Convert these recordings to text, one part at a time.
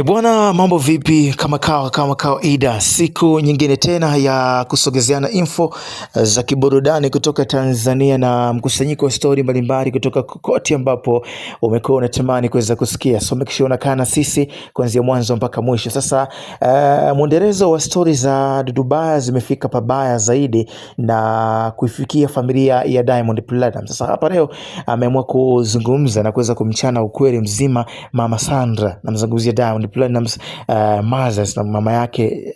Bwana, mambo vipi? Kama kawaida, siku nyingine tena ya kusogezeana info za kiburudani kutoka Tanzania na mkusanyiko wa story mbalimbali kutoka kokote ambapo umekuwa unatamani kuweza kusikia. So make sure unakaa na sisi kuanzia mwanzo mpaka mwisho. Sasa mwendelezo wa story za Dubai zimefika pabaya zaidi na kuifikia familia ya Diamond Platnumz. Sasa hapa leo ameamua kuzungumza na kuweza kumchana ukweli mzima Mama Sandra, namzungumzia Diamond Platnumz, Moses na mama yake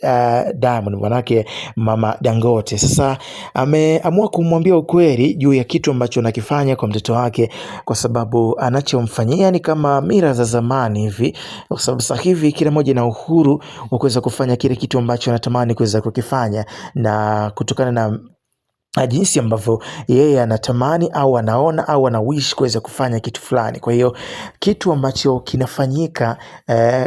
Diamond, manake Mama Dangote. Sasa ameamua kumwambia ukweli juu ya kitu ambacho anakifanya kwa mtoto wake, kwa sababu anachomfanyia ni kama mira za zamani hivi, kwa sababu sasa hivi kila mmoja na uhuru wa kuweza kufanya kile kitu ambacho anatamani kuweza kukifanya, na kutokana na jinsi ambavyo yeye anatamani au anaona au anawish kuweza kufanya kitu fulani. Kwa hiyo kitu ambacho kinafanyika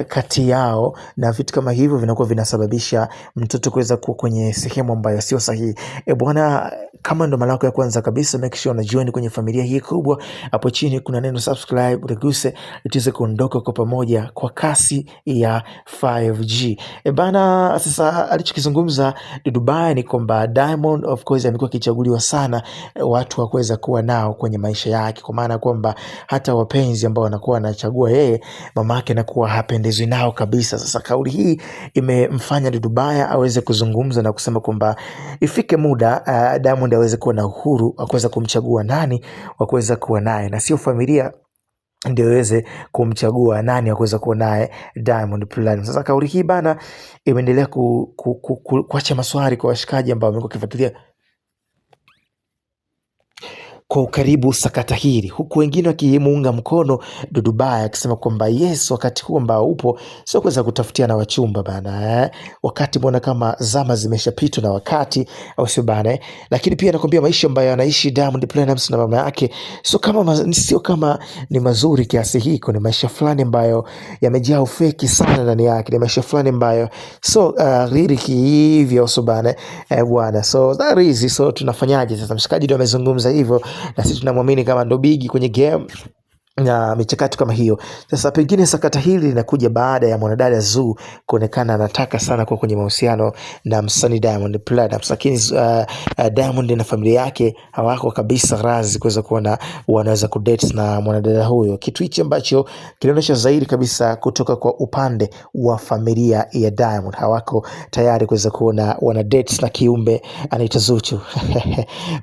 kati yao na vitu kama hivyo vinakuwa vinasababisha mtoto kuweza kuwa kwenye sehemu ambayo sio sahihi. Bwana, kama ndo mara yako ya kwanza kabisa, make sure una join kwenye familia hii kubwa. Hapo chini kuna neno subscribe, utaguse tuweze kuondoka kwa pamoja kwa kasi ya 5G. Bana, sasa alichokizungumza Dubai ni kwamba Diamond of course amekuwa kichaguliwa sana watu wa kuweza kuwa nao kwenye maisha yake, kwa maana kwamba hata wapenzi ambao wanakuwa wanachagua yeye, mama yake anakuwa hapendezwi nao kabisa. Sasa kauli hii imemfanya Dubai aweze kuzungumza na kusema kwamba ifike muda Diamond aweze kuwa na uhuru wa kuweza kumchagua nani wa kuweza kuwa naye, na sio familia ndio iweze kumchagua nani wa kuweza kuwa naye Diamond Platnumz. Sasa kauli hii bana imeendelea kuacha maswali kwa washikaji ambao wamekuwa kifuatilia kwa ukaribu sakata hili, huku wengine wakimuunga mkono Dubai akisema kwamba yes, wakati huu ambao upo sio kuweza kutafutia na wachumba bana, wakati mbona kama zama zimeshapitwa na wakati, au sio bana? Lakini pia nakwambia maisha ambayo anaishi Diamond Platnumz na mama yake sio kama ni mazuri kiasi hiko. Ni maisha fulani ambayo yamejaa ufeki sana ndani yake, ni maisha fulani ambayo really hivyo, au sio bana bwana? So that is, so tunafanyaje sasa? Mshikaji ndio amezungumza hivyo na sisi tunamwamini kama ndo bigi kwenye game na michakato kama hiyo. Sasa pengine sakata hili linakuja baada ya mwanadada Zuu kuonekana anataka sana kuwa kwenye mahusiano na msanii Diamond Platnumz, lakini Diamond na familia yake hawako kabisa razi kuweza kuona wanaweza kudate na mwanadada huyo, kitu hichi ambacho kinaonyesha zaidi kabisa kutoka kwa upande wa familia ya Diamond. Hawako tayari kuweza kuona wana date na kiumbe anaitwa Zuchu.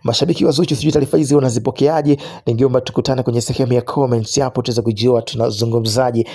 Mashabiki wa Zuchu, sijui taarifa hizi wanazipokeaje? Ningeomba tukutane kwenye sehemu ya comment hapo tuweze kujua tunazungumzaje.